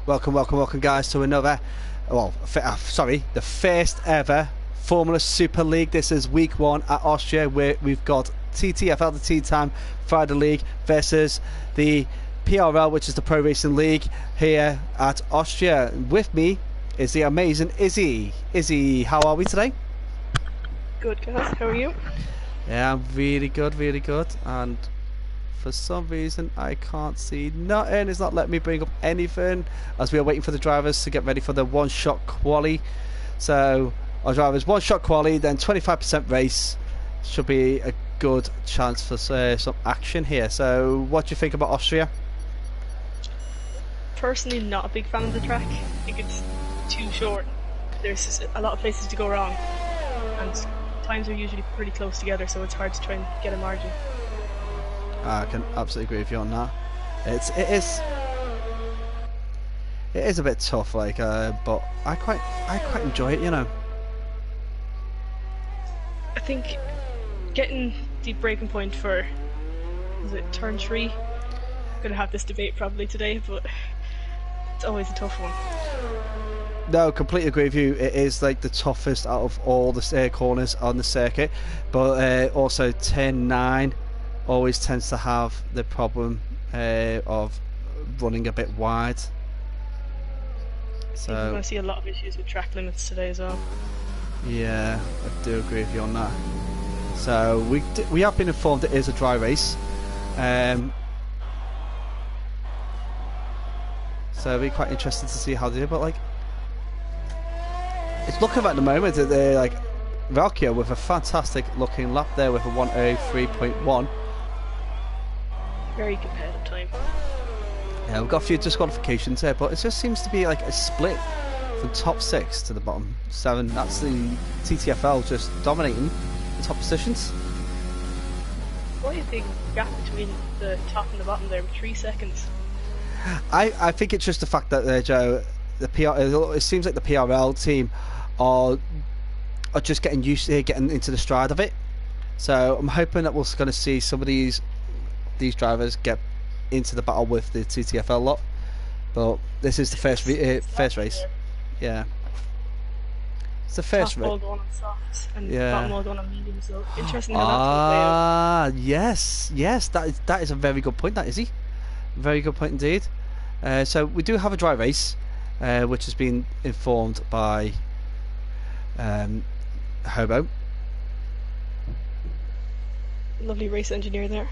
Welcome, guys, to another, sorry, the first ever Formula Super League. This is week 1 at Austria, where we've got TTFL, the Tea Time Friday League, versus the PRL, which is the Pro Racing League, here at Austria. With me is the amazing Izzy. Izzy, how are we today? Good, guys. How are you? Yeah, I'm really good, and for some reason I can't see nothing. It's not letting me bring up anything as we are waiting for the drivers to get ready for the one-shot quali. So our drivers one-shot quali, then 25% race. Should be a good chance for some action here. So what do you think about Austria? Personally, not a big fan of the track. I think it's too short. There's a lot of places to go wrong, and times are usually pretty close together, so it's hard to try and get a margin. I can absolutely agree with you on that. It is a bit tough, but I quite enjoy it, you know. I think getting the breaking point for, was it turn 3? I'm gonna have this debate probably today, but it's always a tough one. No, completely agree with you. It is like the toughest out of all the corners on the circuit, but also turn 9 always tends to have the problem of running a bit wide. So you're going to see a lot of issues with track limits today as well. Yeah, I do agree with you on that. So we have been informed it is a dry race. So it'll be quite interesting to see how they do. But it's looking at the moment that they're Valkyrie with a fantastic looking lap there with a 1:03.1. Very competitive time. Yeah, we've got a few disqualifications here, but it just seems to be like a split from top 6 to the bottom 7. That's the TTFL just dominating the top positions. Quite a big gap between the top and the bottom there, with 3 seconds. I think it's just the fact that Joe, it seems like the PRL team are just getting used to getting into the stride of it. So I'm hoping that we're going to see some of these drivers get into the battle with the TTFL lot. But this is the first race. Yeah, it's the first race. Top all going on softs and yeah. bottom all going on medium. So interesting how that's going to play out. Yes, that is a very good point. That is he. Very good point indeed. So we do have a dry race, which has been informed by Hobo. Lovely race engineer there.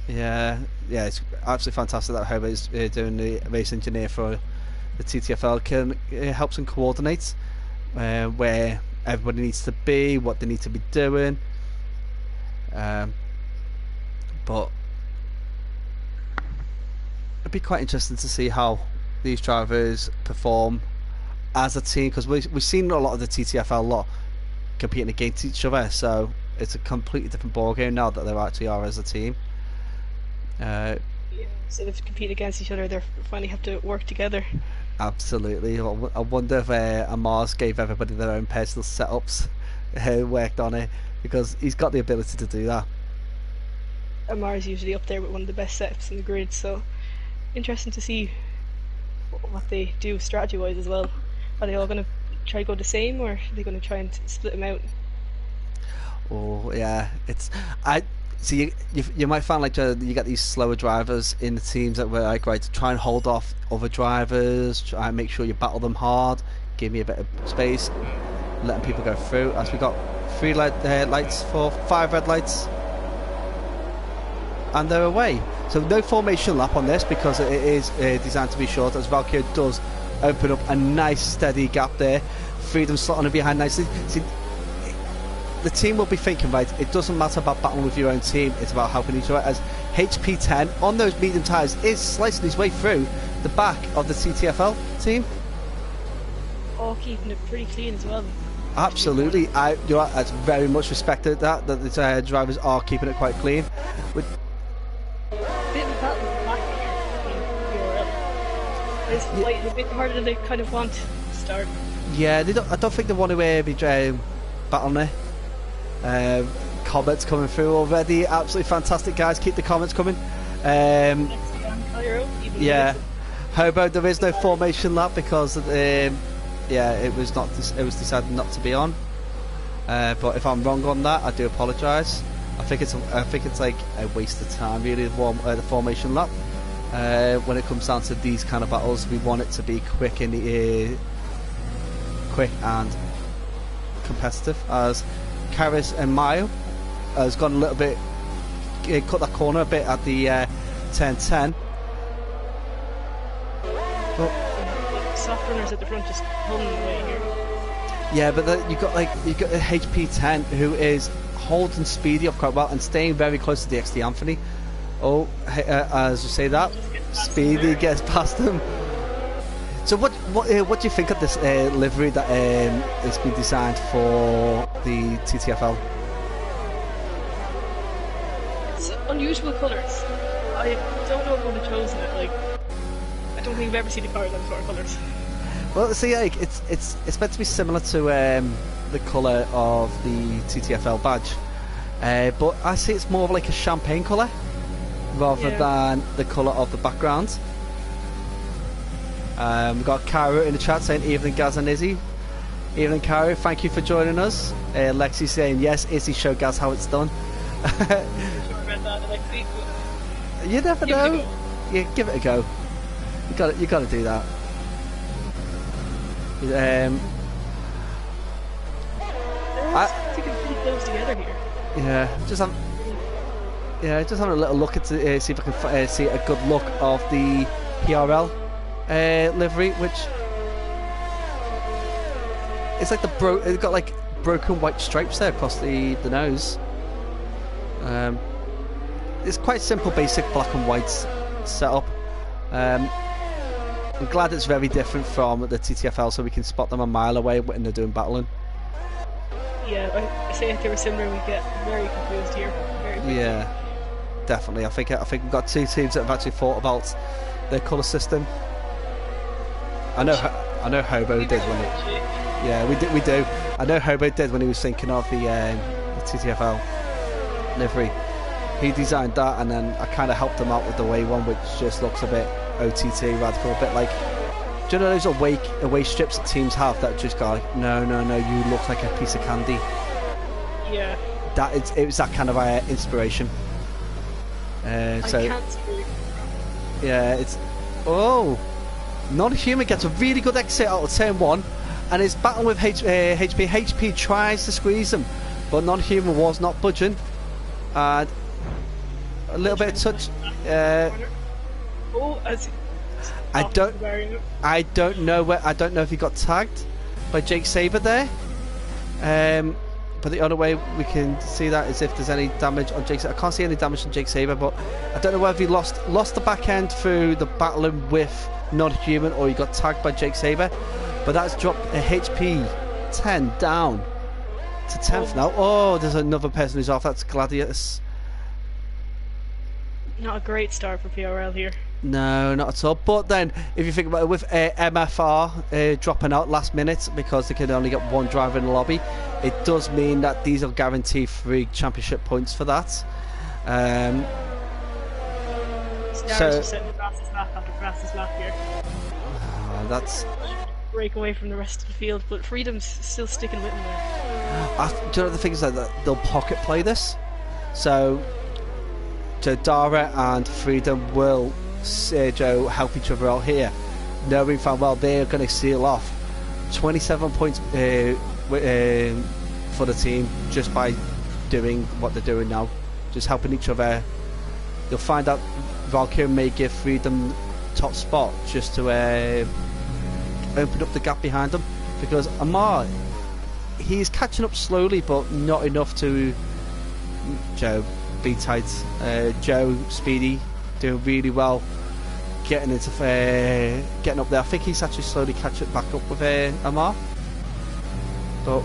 Yeah, it's absolutely fantastic that Hobo is doing the race engineer for the TTFL. It helps them coordinate where everybody needs to be, what they need to be doing. But it'd be quite interesting to see how these drivers perform as a team, because we've seen a lot of the TTFL lot competing against each other, so it's a completely different ball game now that they actually are as a team. Yeah, instead of competing against each other, they finally have to work together. Absolutely. I wonder if Amar's gave everybody their own personal setups, worked on it, because he's got the ability to do that. Amar's usually up there with one of the best setups in the grid, so interesting to see what they do strategy wise as well. Are they all going to try to go the same, or are they going to try and split them out? Oh yeah, so you might find you get these slower drivers in the teams that were right to try and hold off other drivers, try and make sure you battle them hard, give me a bit of space, letting people go through. As we got 3 lights for 5 red lights, and they're away. So no formation lap on this because it is designed to be short, as Valkyrie does open up a nice steady gap there. Freedom slotting behind nicely. See, the team will be thinking, right, it doesn't matter about battling with your own team, it's about helping each other, as HP10 on those medium tyres is slicing his way through the back of the TTFL team. All keeping it pretty clean as well. Absolutely, that's very much respected that the drivers are keeping it quite clean. Bit of a battle in the back here. It's fighting a bit harder than they kind of want to start. Yeah, I don't think they want to be battling it. Comments coming through already. Absolutely fantastic, guys. Keep the comments coming. Yeah, Hobo, there is no formation lap because yeah, it was not. It was decided not to be on. But if I'm wrong on that, I do apologise. I think it's like a waste of time, really, the formation lap. When it comes down to these kind of battles, we want it to be quick and competitive. As Karis and Mayo has gone a little bit, cut that corner a bit at the 10-10. Soft runners at the front just pulling away here. Yeah, but you got the HP10 who is holding Speedy up quite well and staying very close to the XD Anthony. Oh, as you say that, Speedy gets past him. So what do you think of this livery that has been designed for the TTFL? It's unusual colours. I don't know if I would have chosen it. Like, I don't think I've ever seen a car in them sort of colours. Well, see, like it's meant to be similar to the colour of the TTFL badge, but I see it's more of like a champagne colour rather than the colour of the background. We've got Caro in the chat saying evening Gaz and Izzy. Evening Caro, thank you for joining us. Lexi saying yes, Izzy, show Gaz how it's done. You never know. Yeah, give it a go. You got to do that. They're sticking pretty close together here. Yeah, just having a little look at see if I can see a good look of the PRL livery, which it's like it's got like broken white stripes there across the nose. It's quite simple, basic black and white setup. I'm glad it's very different from the TTFL, so we can spot them a mile away when they're doing battling. Yeah, I say if they were similar, we get very confused here. Very quickly. Yeah, definitely. I think we've got two teams that have actually thought about their colour system. I know Hobo did when it. Yeah, we do. I know Hobo did when he was thinking of the TTFL livery. He designed that, and then I kind of helped him out with the away one, which just looks a bit OTT radical, a bit like, do you know those away strips that teams have that just go like, no, you look like a piece of candy. Yeah. It was that kind of inspiration. So I can't see. Yeah, it's Non-Human gets a really good exit out of turn 1 and is battling with HP. HP tries to squeeze him, but Non-Human was not budging, and a little bit of touch. I don't know if he got tagged by Jake Saber there. But the other way we can see that is if there's any damage on Jake. I can't see any damage on Jake Saber, but I don't know whether he lost the back end through the battling with Non-Human or he got tagged by Jake Saber. But that's dropped a HP 10 down to 10th now. Oh, there's another person who's off. That's Gladius. Not a great start for PRL here. No, not at all. But then, if you think about it, with MFR dropping out last minute because they can only get one driver in the lobby, it does mean that these are guaranteed 3 championship points for that. Star's just setting the fastest lap after fastest lap here. That's break away from the rest of the field, but Freedom's still sticking with him there. Do you know the thing is that they'll pocket play this, so Dara and Freedom will help each other out here, knowing fan well they're going to seal off 27 points for the team just by doing what they're doing now, just helping each other. You'll find out Valkyrie may give Freedom top spot just to open up the gap behind them, because Amar, he's catching up slowly but not enough to Joe be tight. Joe Speedy doing really well getting up there. I think he's actually slowly catching back up with Amar, but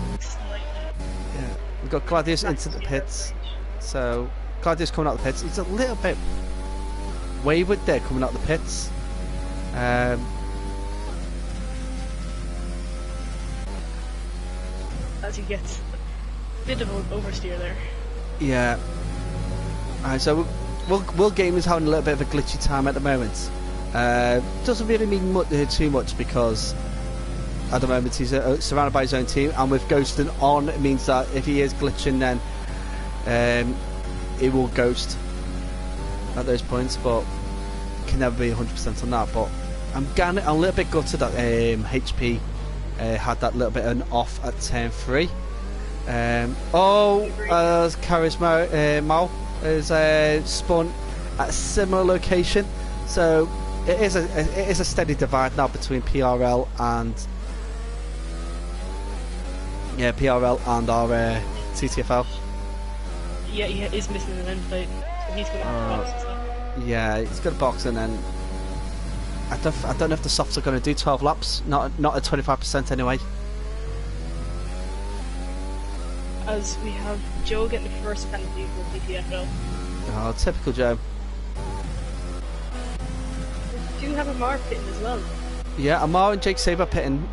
yeah, we've got Gladius into the pits. So Gladius coming out the pits, he's a little bit wayward there coming out the pits. As he gets a bit of an oversteer there. Yeah. So Will Game is having a little bit of a glitchy time at the moment. Doesn't really mean too much because at the moment he's surrounded by his own team, and with ghosting on, it means that if he is glitching, then he will ghost at those points, but can never be 100% on that. But I'm a little bit gutted that HP had that little bit of an off at turn 3. Charisma Mal is spawned at a similar location, so it is a steady divide now between PRL and our TTFL. Yeah, he is missing an end fight, so he's going to box as well. Yeah, he's got a box, and then I don't know if the softs are going to do 12 laps. Not at 25% anyway. As we have Joe getting the first penalty for BTFL. Oh, typical Joe. We do have Amar pitting as well. Yeah, Amar and Jake Saber pitting.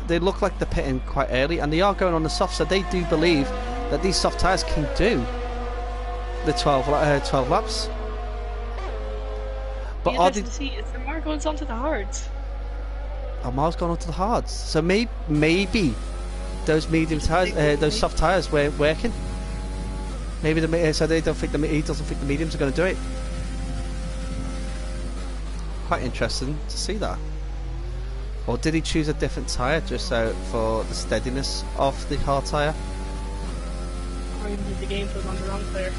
They look like they're pitting quite early, and they are going on the soft, so they do believe that these soft tyres can do the 12 laps. But are they... to see, is Amar going onto the hards? Amar's gone onto the hards, so maybe those medium tyres, those soft tyres weren't working. Maybe so he doesn't think the mediums are going to do it. Quite interesting to see that. Or did he choose a different tyre just so for the steadiness of the hard tyre? Or even did the game put on the wrong player?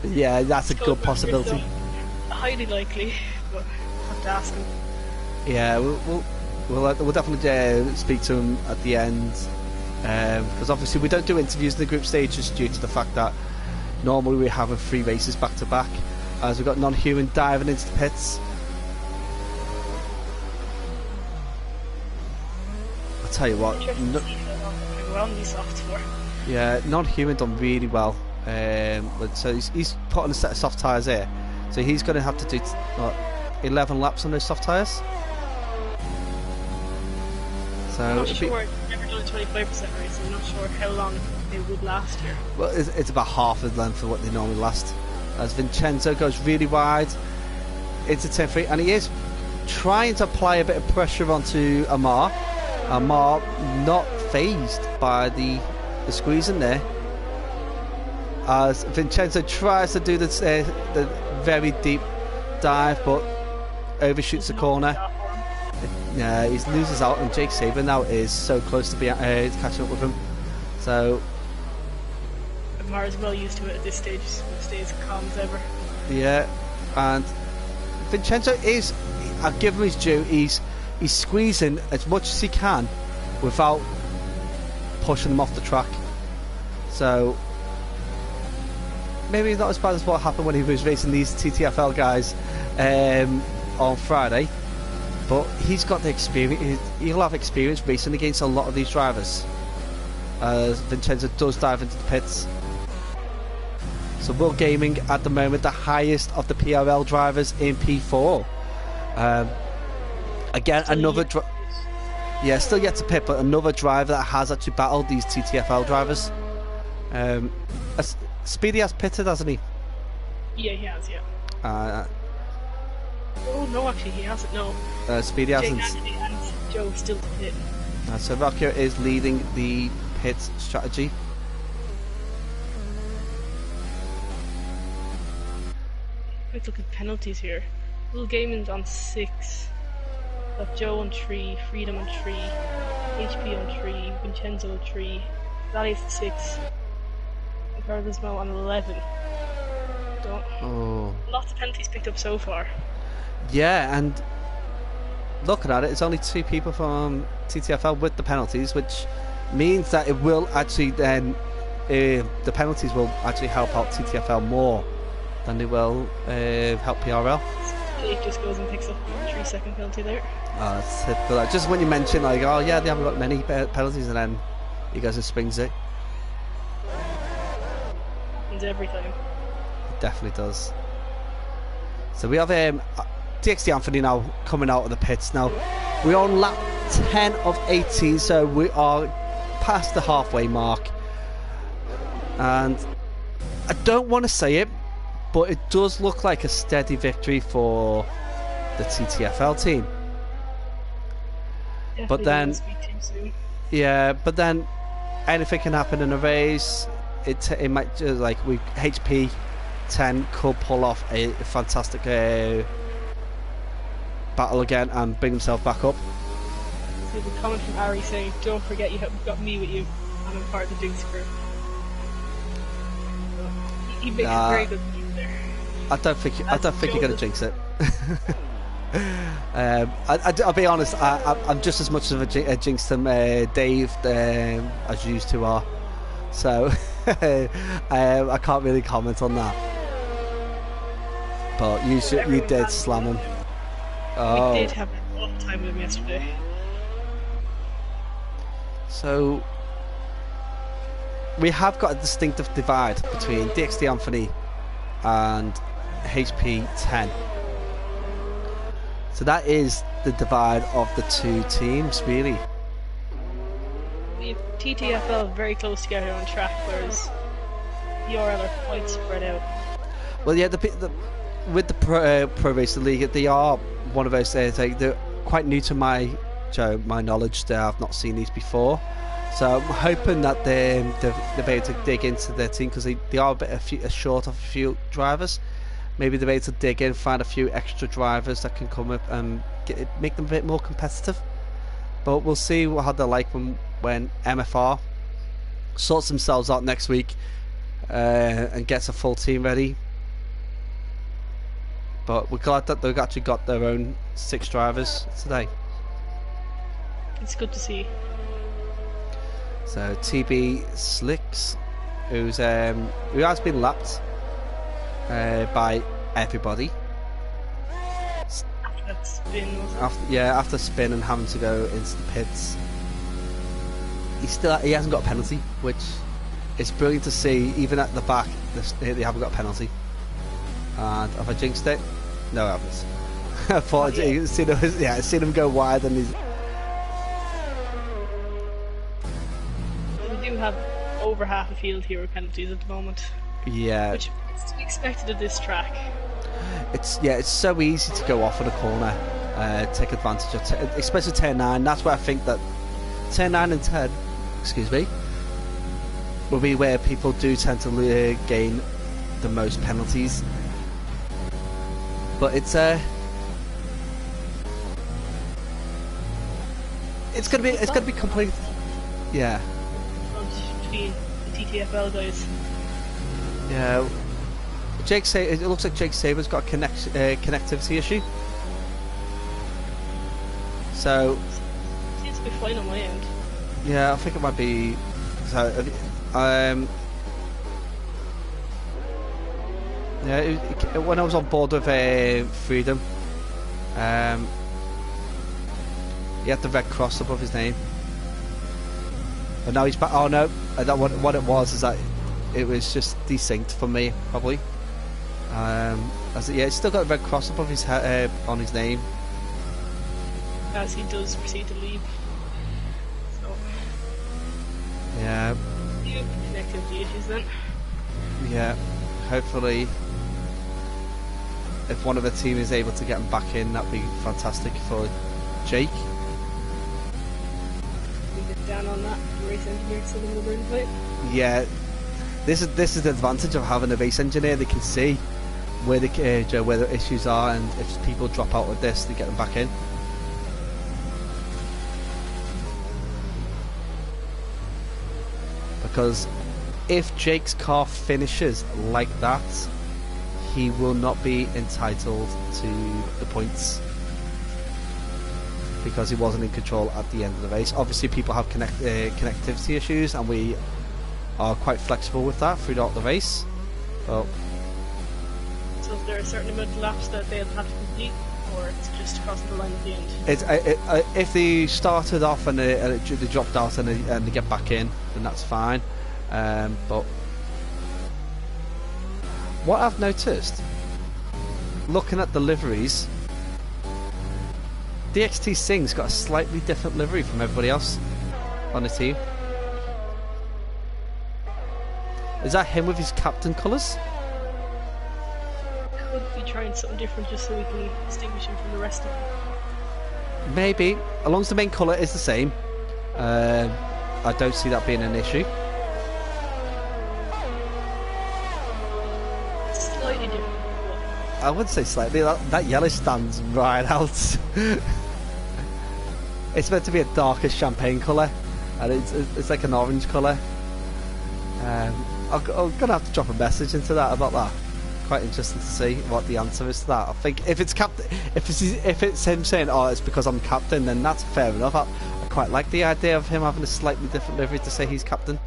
Yeah, that's a good possibility. Highly likely, but I have to ask him. Yeah, we'll definitely speak to him at the end, because obviously we don't do interviews in the group stages due to the fact that normally we're having 3 races back to back, as we've got non-human diving into the pits. I'll tell you what. Yeah, non-human done really well. So he's put on a set of soft tyres here, so he's going to have to do 11 laps on those soft tyres. So I'm not sure. I've never done a 25% race, so I'm not sure how long they would last here. Well, it's about half the length of what they normally last. As Vincenzo goes really wide into turn 3, and he is trying to apply a bit of pressure onto Amar. Amar not phased by the squeeze in there, as Vincenzo tries to do the very deep dive, but overshoots the corner. Yeah, he loses out, and Jake Saber now is so close to catching up with him. So Amara's well used to it at this stage, stays calm as ever. Yeah, and Vincenzo is, I'll give him his due, he's squeezing as much as he can without pushing them off the track. So maybe not as bad as what happened when he was racing these TTFL guys on Friday, but he's got the experience. He'll have experience racing against a lot of these drivers, as Vincenzo does dive into the pits. So World Gaming at the moment the highest of the PRL drivers in P4. Again, another still yet to pit, but another driver that has actually battled these TTFL drivers. Speedy has pitted, hasn't he? Yeah, he has, yeah. Oh, no, actually, he hasn't, no. Speedy hasn't. Anthony and Joe still to pit. So Rockio is leading the pit strategy. Quick look at penalties here. Little Gaming's on 6. Got Joe on 3, Freedom on 3, HP on 3, Vincenzo on 3, Valley's 6, and Carlismo on 11. So, lots of penalties picked up so far. Yeah, and looking at it, it's only 2 people from TTFL with the penalties, which means that it will actually then, the penalties will actually help out TTFL more than they will help PRL. Jake just goes and picks up a 3-second penalty there. Oh, that's typical. Just when you mention, like, oh yeah, they haven't got many penalties, and then he goes and springs it. Happens every time. It definitely does. So we have DXD Anthony now coming out of the pits. Now we're on lap 10 of 18, so we are past the halfway mark. And I don't want to say it, but it does look like a steady victory for the TTFL team. But Definitely don't then, speak too soon. yeah, but then anything can happen in a race. It might just like HP 10 could pull off a fantastic battle again and bring himself back up. So the comment from Ari saying, "Don't forget you've got me with you, and I'm part of the Jinx crew." So he makes a very good point there. I don't think you're gonna jinx it. I'll be honest. I'm just as much of a jinx to Dave as you two are. So I can't really comment on that. But you did slam him. Oh. We did have a lot of time with him yesterday. So we have got a distinctive divide between DXD Anthony and HP 10. So that is the divide of the two teams, really. We have TTFL very close together on track, whereas PRL are quite spread out. Well, yeah, with the Pro Racer League, they are one of those they're quite new to my knowledge. I've not seen these before, so I'm hoping that they're able to dig into their team, because they are a bit short of a few drivers. Maybe they're able to dig in, find a few extra drivers that can come up and make them a bit more competitive. But we'll see how they're like when MFR sorts themselves out next week and gets a full team ready. But we're glad that they've actually got their own 6 drivers today. It's good to see. So TB Slicks, who has been lapped by everybody. After that spin, After spin and having to go into the pits. He hasn't got a penalty, which is brilliant to see. Even at the back, they haven't got a penalty. And have I jinxed it? No, I haven't. I thought I'd seen him go wide, and he's. We do have over half a field here with penalties at the moment. Yeah. Which is to be expected of this track. It's so easy to go off in a corner, take advantage of, especially turn 9. That's where I think that turn 9 and 10, will be where people do tend to gain the most penalties. But it's gonna be complete. Yeah. Between the TTFL guys. Yeah. It looks like Jake Saber's got a connectivity issue. So. Seems to be fine on my end. Yeah, I think it might be. So, yeah, when I was on board with Freedom, he had the red cross above his name. But now he's back. Oh no, what it was is that it was just desynced for me, probably. He's still got a red cross above his head on his name. As he does proceed to leave. So. Yeah. Few connectivity issues then. Yeah. Hopefully, if one of the team is able to get him back in, that'd be fantastic for Jake. We get down on that. The race engineer still in the burn fight. Yeah. This is the advantage of having a race engineer. They can see where the issues are, and if people drop out with this, they get them back in. Because if Jake's car finishes like that, he will not be entitled to the points, because he wasn't in control at the end of the race. Obviously, people have connectivity issues, and we are quite flexible with that throughout the race. Well, so is there a certain amount of laps that they'll have to complete, or it's just crossing the line at the end? If they started off and they dropped out and they get back in, then that's fine. But what I've noticed, looking at the liveries, DXT Singh's got a slightly different livery from everybody else on the team. Is that him with his captain colours? Could be trying something different just so we can distinguish him from the rest of them. Maybe, as long as the main colour is the same, I don't see that being an issue. Slightly different. I would say slightly. That yellow stands right out. It's meant to be a darker champagne colour, and it's like an orange colour. I'm gonna have to drop a message into that about that. Quite interesting to see what the answer is to that. I think if it's if it's him saying, "Oh, it's because I'm captain," then that's fair enough. I quite like the idea of him having a slightly different livery to say he's captain.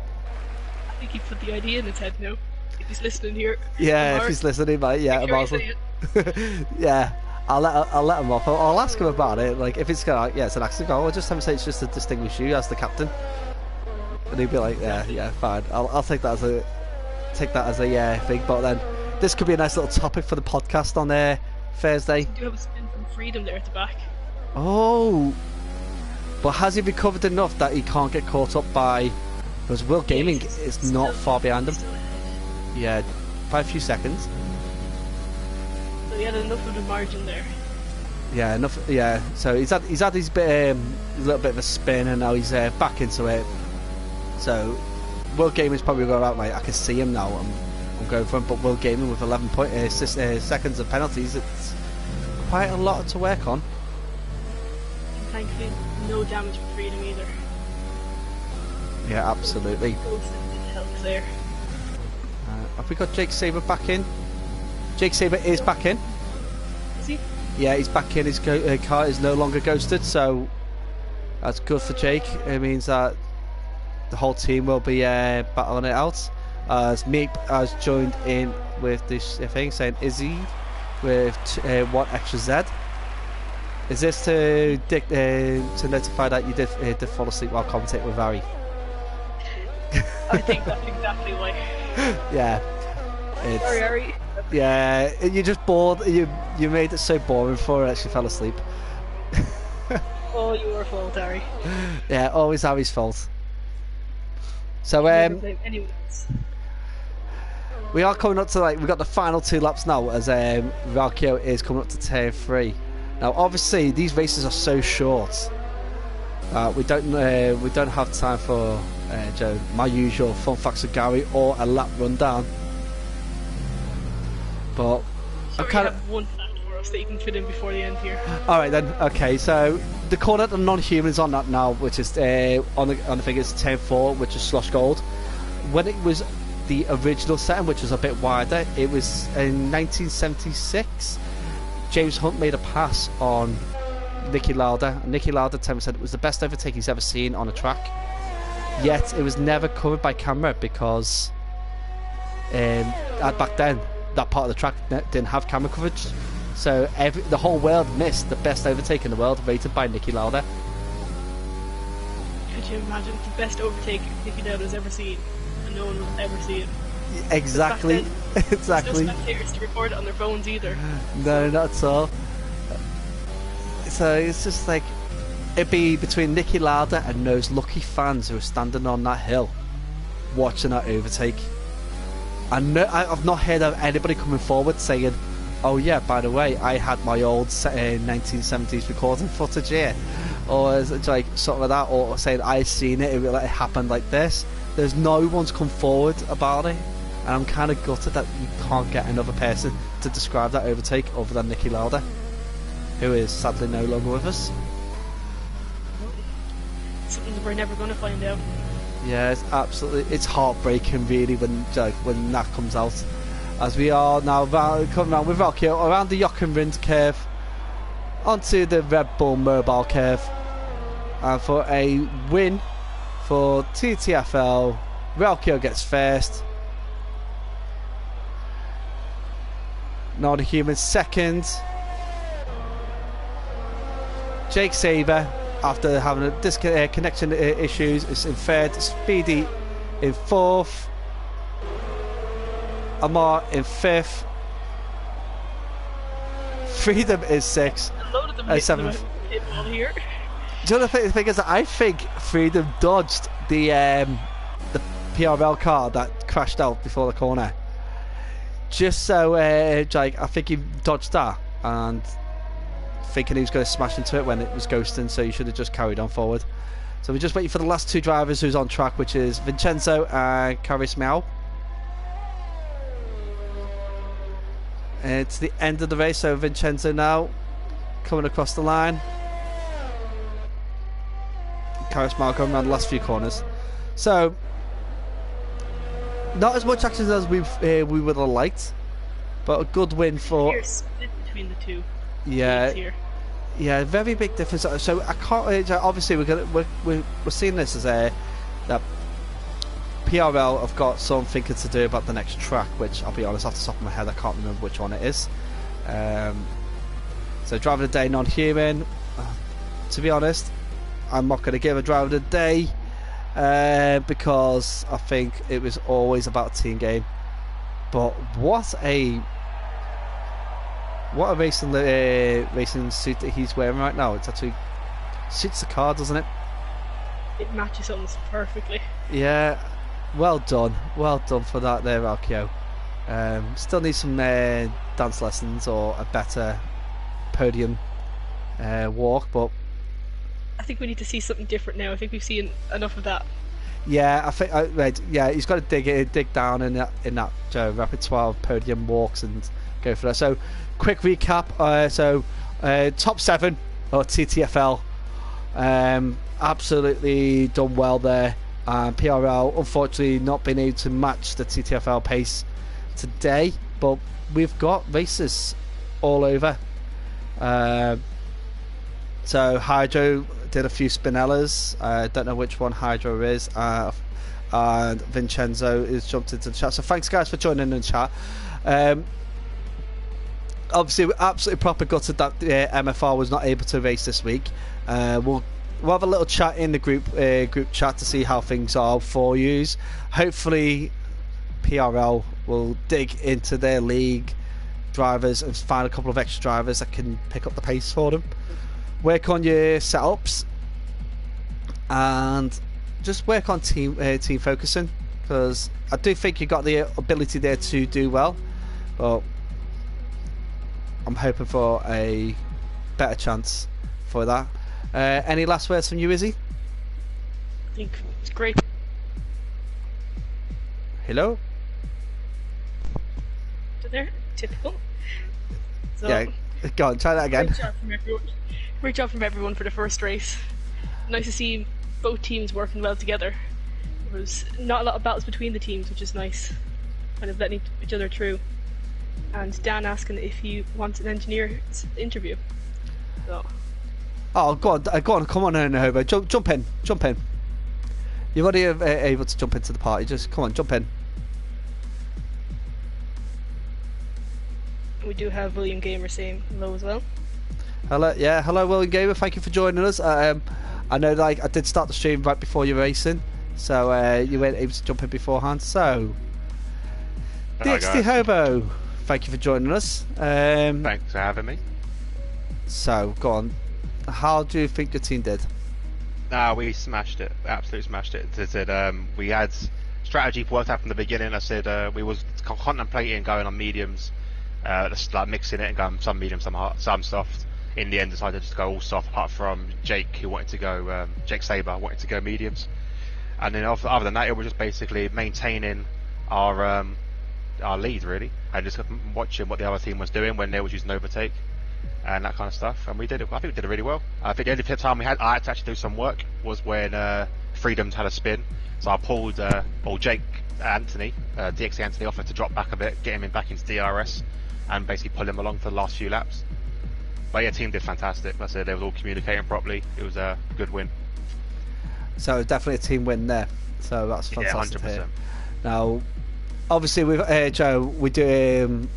I think he put the idea in his head now. If he's listening here. Yeah, if he's listening, mate. Yeah, yeah. I'll let him off. I'll ask him about it. Like if it's gonna, yeah, it's an accident goal. I'll just have him say it's just to distinguish you as the captain, and he'd be like, yeah, fine. I'll take that as a thing. But then this could be a nice little topic for the podcast on Thursday. You do have a spin from Freedom there at the back. Oh, but has he recovered enough that he can't get caught up by? Because World Gaming is not far behind him. Yeah, by a few seconds. So he had enough of the margin there. Yeah, enough. Yeah, so he's had his bit, little bit of a spin, and now he's back into it. So World Gaming is probably going out. Like I can see him now. I'm going for him, but World Gaming with 11 seconds of penalties, it's quite a lot to work on. And thankfully, no damage for Freedom either. Yeah, absolutely. Help there. Have we got Jake Sabre back in? Jake Sabre is back in. Is he? Yeah, he's back in. His car is no longer ghosted, so that's good for Jake. It means that the whole team will be battling it out. As Meep has joined in with this thing saying Izzy with 1 extra Z. Is this to notify that you did fall asleep while commentating with Harry? I think that's exactly why. Yeah. Sorry, Harry. Yeah, you're just bored. You made it so boring for her that she fell asleep. All your fault, Harry. Yeah, always Harry's fault. So Never blame anyone else. we are coming up to we've got the final 2 laps now as Valkyo is coming up to turn 3. Now obviously these races are so short. We don't have time for Joe, my usual fun facts of Gary or a lap rundown. But I have one fact for us that you can fit in before the end here. Alright then, okay, so the corner that the non-human is on that now, which is on the thing is turn 4, which is Slush Gold. When it was the original setting, which was a bit wider, it was in 1976. James Hunt made a pass on Nicky Lauda. Nicky Lauda said it was the best overtake he's ever seen on a track. Yet it was never covered by camera because back then that part of the track didn't have camera coverage. So the whole world missed the best overtake in the world, rated by Nicky Lauda. Could you imagine the best overtake Nicky Lauda's ever seen, and no one will ever see it? Exactly. Exactly. There's no spectators to record it on their phones either. No, not at all. So it's just like it'd be between Nicky Lauda and those lucky fans who are standing on that hill watching that overtake. I've not heard of anybody coming forward saying, "Oh yeah, by the way, I had my old 1970s recording footage here," or it's like something like that, or saying I seen it. It happened like this. There's no one's come forward about it, and I'm kind of gutted that you can't get another person to describe that overtake other than Nicky Lauda, who is sadly no longer with us. Something we're never going to find out. Yeah, it's heartbreaking really when that comes out. As we are now coming around with Valkyo around the Jochen curve onto the Red Bull Mobile curve, and for a win for TTFL, Valkyo gets first. Not a human second. Jake Sabre, after having a connection issues, is in third. Speedy in fourth. Amar in fifth. Freedom is sixth. A load of them Seventh. hit all here. Do you know the thing is that I think Freedom dodged the PRL car that crashed out before the corner. just so Jake, I think he dodged that and thinking he was going to smash into it when it was ghosting, so you should have just carried on forward. So we're just waiting for the last 2 drivers who's on track, which is Vincenzo and Caris Meow. It's the end of the race, so Vincenzo now coming across the line. Caris Meow going around the last few corners. So not as much action as we would have liked, but a good win for. Clear split between the two. Yeah. Here. Yeah, very big difference. So I can't. Obviously, we're seeing this as that PRL have got some thinking to do about the next track, which I'll be honest, off the top of my head, I can't remember which one it is. So driver of the day non-human. To be honest, I'm not going to give a driver of the day because I think it was always about a team game. But what a racing suit that he's wearing right now. It's actually suits the car, doesn't it? It matches almost perfectly. Yeah, well done for that there, Alkio. Still need some dance lessons or a better podium walk, but I think we need to see something different now. I think we've seen enough of that. yeah, I think he's got to dig down in that repertoire of podium walks and go for that. So quick recap, top 7 or TTFL, absolutely done well there. PRL unfortunately not been able to match the TTFL pace today, but we've got races all over. So Hydro did a few Spinellas, don't know which one Hydro is, and Vincenzo is jumped into the chat, so thanks guys for joining in the chat. Obviously we're absolutely proper gutted that MFR was not able to race this week. We'll have a little chat in the group chat to see how things are for you. Hopefully PRL will dig into their league drivers and find a couple of extra drivers that can pick up the pace for them. Work on your setups and just work on team focusing, because I do think you got the ability there to do well, but I'm hoping for a better chance for that. Any last words from you, Izzy? I think it's great. Hello? There, typical. So, Yeah, go on, try that again. Great job from everyone for the first race. Nice to see both teams working well together. There was not a lot of battles between the teams, which is nice. Kind of letting each other through. And Dan asking if he wants an engineer's interview. So. Oh, go on, come on in, Hobo. Jump in. You're already able to jump into the party. Just come on, jump in. We do have William Gamer saying hello as well. Hello, William Gamer. Thank you for joining us. I know, I did start the stream right before you're racing, so you weren't able to jump in beforehand. So, DXT Hobo, thank you for joining us. Thanks for having me. So, go on. How do you think your team did? We smashed it. Absolutely smashed it. As I said, we had strategy worked out from the beginning. I said we was contemplating going on mediums, just like mixing it and going some medium, some hard, some soft. In the end, decided to go all soft, apart from Jake, who wanted to go. Jake Saber wanted to go mediums, and then other than that, it was just basically maintaining our lead really, and just watching what the other team was doing when they was using overtake and that kind of stuff. And we did it. I think we did it really well. I think the only time I had to actually do some work was when Freedom's had a spin. So I pulled Jake Anthony, DXT Anthony, offered to drop back a bit, get him back into DRS, and basically pull him along for the last few laps. But yeah, team did fantastic. Like I said, they were all communicating properly. It was a good win. So definitely a team win there. So that's fantastic. Yeah, 100%. Now, obviously, with Joe, we do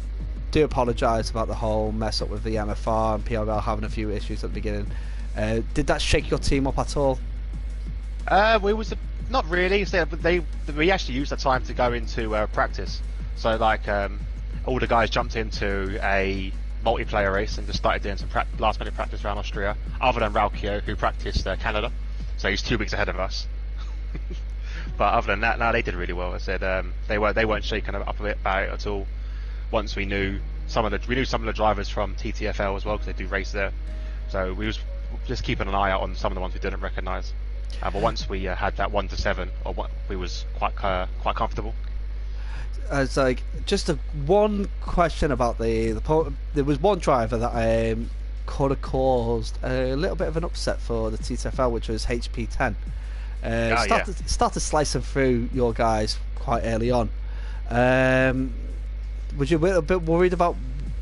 apologise about the whole mess up with the MFR and PRL having a few issues at the beginning. Did that shake your team up at all? Not really. We actually used the time to go into practice. So all the guys jumped into a multiplayer race and just started doing some last minute practice around Austria, other than Raukio, who practiced Canada, so he's 2 weeks ahead of us. But other than that, no, they did really well. I said they weren't shaken up a bit about it at all. once we knew some of the drivers from TTFL as well, because they do race there. So we was just keeping an eye out on some of the ones we didn't recognise. But once we had that 1 to 7, we was quite comfortable. It's like just one question about there was one driver that could have caused a little bit of an upset for the TTFL, which was HP10. Started slicing through your guys quite early on. Was you a bit worried about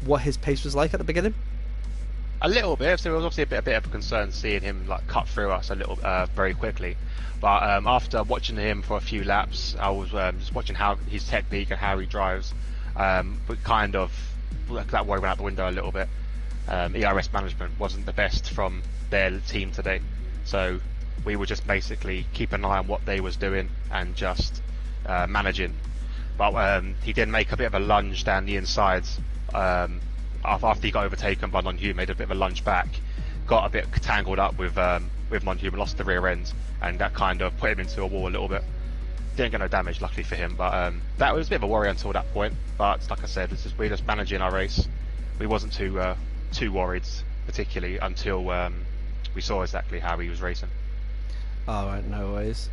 what his pace was like at the beginning? A little bit. So it was obviously a bit of a concern seeing him like cut through us a little very quickly. But after watching him for a few laps, I was just watching how his technique and how he drives. But kind of that worry went out the window a little bit. ERS management wasn't the best from their team today, so we were just basically keep an eye on what they was doing and just managing. But he did make a bit of a lunge down the insides after he got overtaken by Non-Human. Made a bit of a lunge back, got a bit tangled up with Non-Human, lost the rear end, and that kind of put him into a wall a little bit. Didn't get no damage, luckily for him, but that was a bit of a worry until that point. But like I said, we're just managing our race. We wasn't too worried, particularly until we saw exactly how he was racing. Alright, no worries.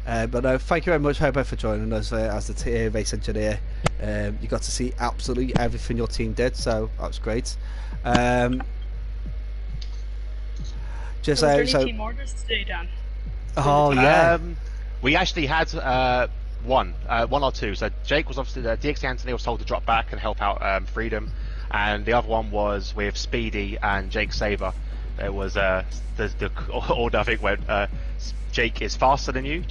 But thank you very much, Hobo, for joining us as the race engineer. You got to see absolutely everything your team did, so that was great. Was there any team orders today, Dan? Oh yeah. We actually had one or two. So Jake was obviously DX Anthony was told to drop back and help out Freedom, and the other one was with Speedy and Jake Saber. It was the order I think went Jake is faster than you,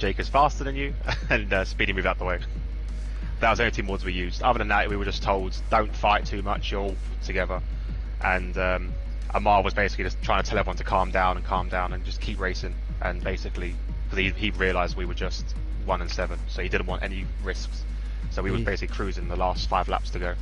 and Speedy moved out the way. That was the only team orders we used. Other than that, we were just told don't fight too much, you're all together. And Amar was basically just trying to tell everyone to calm down and just keep racing. And basically, because he realised we were just 1 and 7, so he didn't want any risks. So we were basically cruising the last 5 laps to go.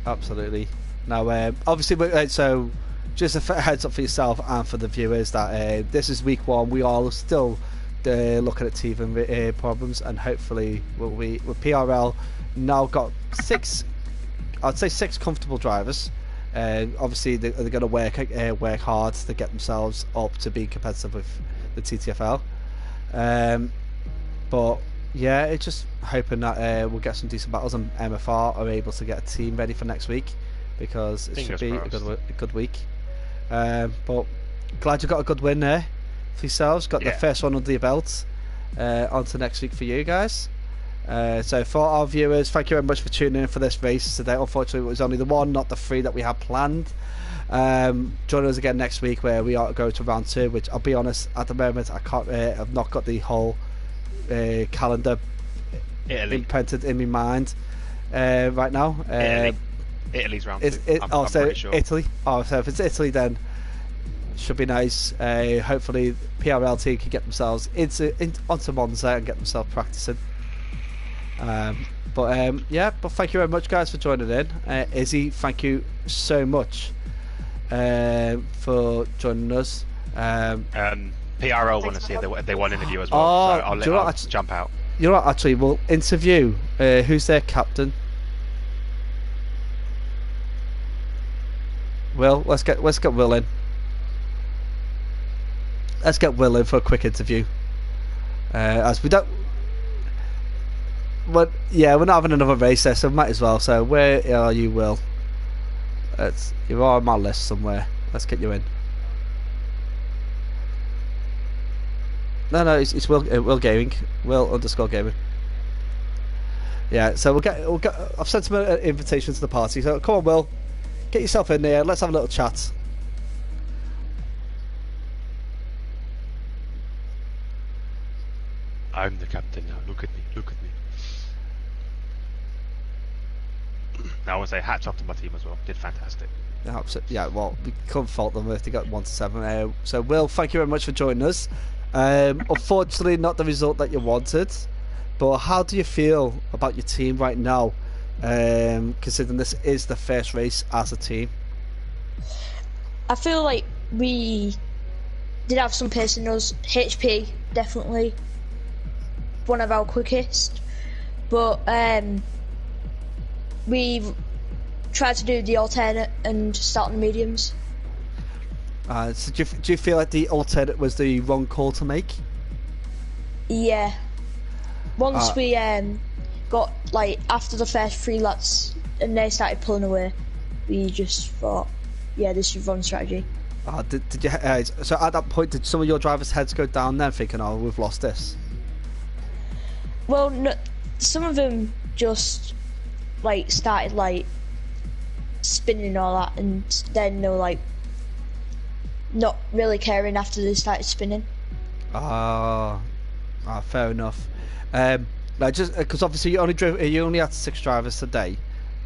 Absolutely. Now, obviously, so just a heads up for yourself and for the viewers that this is week 1. We are still looking at teething problems, and hopefully with PRL now got 6 comfortable drivers. Obviously they're going to work hard to get themselves up to be competitive with the TTFL. But yeah, it's just hoping that we'll get some decent battles, and MFR are able to get a team ready for next week, because it should be a good week. But glad you got a good win there for yourselves. Got the first one under your belt. On to next week for you guys. So for our viewers, thank you very much for tuning in for this race today. Unfortunately, it was only the 1, not the 3 that we had planned. Join us again next week, where we are going to round 2, which I'll be honest, at the moment I can't. I've not got the whole calendar imprinted in my mind right now. Italy's round 2. I'm pretty sure. Italy. Oh, so if it's Italy, then should be nice. Hopefully, PRL team can get themselves onto Monza and get themselves practicing. But thank you very much, guys, for joining in. Izzy, thank you so much for joining us. PRL want to see if they want to interview as well, so I'll jump out. You know what, actually, we'll interview who's their captain. Will, let's get Will in. Let's get Will in for a quick interview. As we don't. But yeah, we're not having another race there, so we might as well. So where are you, Will? You are on my list somewhere. Let's get you in. No, it's Will Gaming. Will_gaming. Yeah, so we'll get. I've sent him an invitation to the party. So come on, Will, get yourself in there. Let's have a little chat. I'm the captain now. Look at me. I want to say hats off to my team as well. Did fantastic. Yeah, well, we can't fault them if they got 1 to 7. So, Will, thank you very much for joining us. Unfortunately, not the result that you wanted. But how do you feel about your team right now, considering this is the first race as a team? I feel like we did have some pace in us. HP, definitely one of our quickest. But we tried to do the alternate and start on the mediums. So do you feel like the alternate was the wrong call to make? Yeah. Once we got like after the first 3 laps and they started pulling away, we just thought, yeah, this is the wrong strategy. Did you? So at that point, did some of your drivers' heads go down then, thinking, "Oh, we've lost this"? Well, no, some of them just like started like spinning and all that, and then they were like not really caring after they started spinning. Fair enough. Like just because obviously you only had 6 drivers today.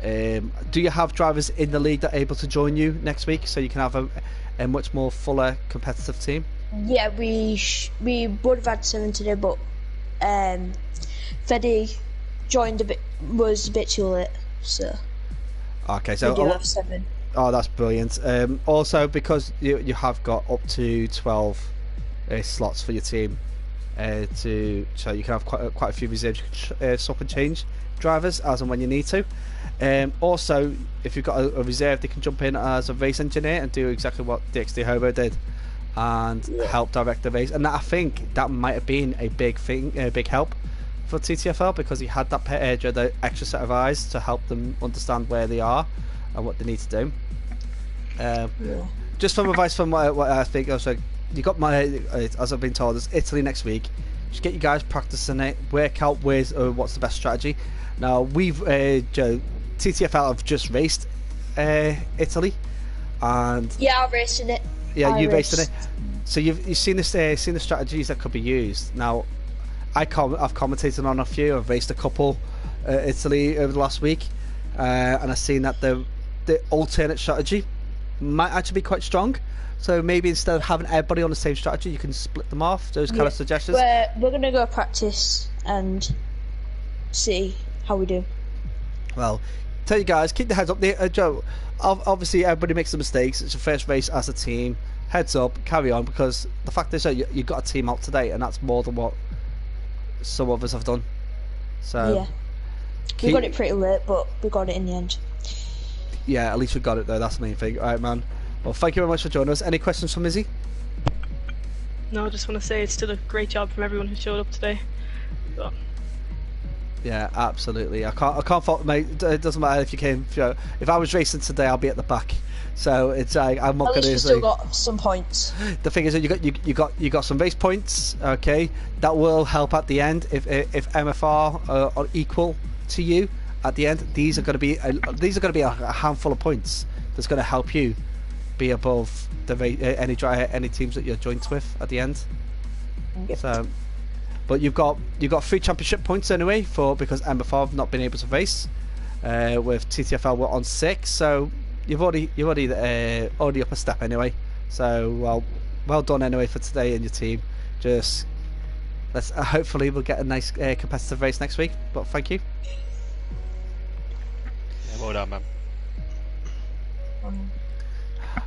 Do you have drivers in the league that are able to join you next week, so you can have a much more fuller competitive team? Yeah, we would have had 7 today, but Freddy was a bit too late, so okay, so we do have 7. Oh, that's brilliant. Also, because you have got up to 12 slots for your team, so you can have quite a few reserves, swap and change drivers as and when you need to. Also, if you've got a reserve, they can jump in as a race engineer and do exactly what DXD Hobo did and help direct the race. And I think that might have been a big help for TTFL, because he had that the extra set of eyes to help them understand where they are and what they need to do. Just from advice from what I think, also, you got as I've been told, it's Italy next week. Just get you guys practicing it, work out what's the best strategy. Now we've TTFL have just raced Italy, and yeah, I raced in it. Yeah, you raced in it. So you've seen this, seen the strategies that could be used. Now, I've commentated on a few. I've raced a couple Italy over the last week, and I've seen that the alternate strategy might actually be quite strong. So maybe instead of having everybody on the same strategy, you can split them off. Those kind of suggestions. We're gonna go practice and see how we do. Well, tell you guys, keep the heads up. Joe, obviously everybody makes the mistakes. It's your first race as a team. Heads up, carry on, because the fact is that you got a team out today, and that's more than what some of us have done. So yeah, we got it pretty late, but we got it in the end. Yeah, at least we got it though. That's the main thing. All right, man. Well, thank you very much for joining us. Any questions from Izzy? No, I just want to say it's still a great job from everyone who showed up today. So. Yeah, absolutely. I can't fault, mate. It doesn't matter if you came. If I was racing today, I'll be at the back. So it's I'm not going to. At least you still got some points. The thing is that you got some race points. Okay, that will help at the end. If MFR are equal to you at the end, these are going to be a handful of points. That's going to help you be above any teams that you're joined with at the end. Yep. So. But you've got 3 championship points anyway because MFR have not been able to race. With TTFL we're on 6, so you've already up a step anyway. So well done anyway for today and your team. Just let's hopefully we'll get a nice competitive race next week. But thank you. Yeah, well done, man.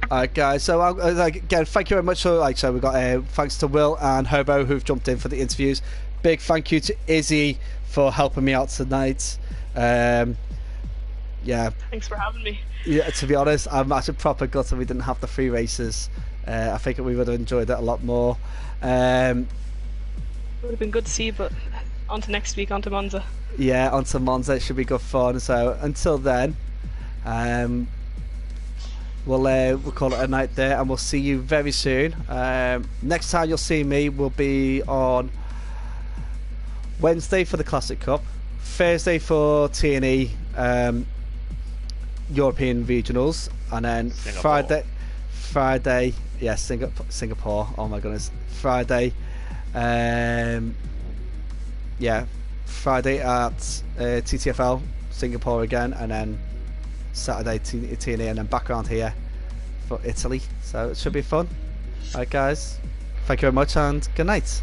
Alright guys, so again, thank you very much. So we've got thanks to Will and Hobo who've jumped in for the interviews. Big thank you to Izzy for helping me out tonight. Yeah. Thanks for having me. Yeah, to be honest, I'm actually proper gutted we didn't have the 3 races. I think we would have enjoyed it a lot more. It would have been good to see, but on to next week, on to Monza. Yeah, on to Monza. It should be good fun. So until then, we'll call it a night there, and we'll see you very soon. Next time you'll see me will be on Wednesday for the Classic Cup, Thursday for T&E European Regionals, and then Friday, yeah, Singapore. Oh my goodness, Friday. Yeah, Friday at TTFL Singapore again, and then Saturday T&E, and then back around here for Italy. So it should be fun. Alright guys, thank you very much and good night.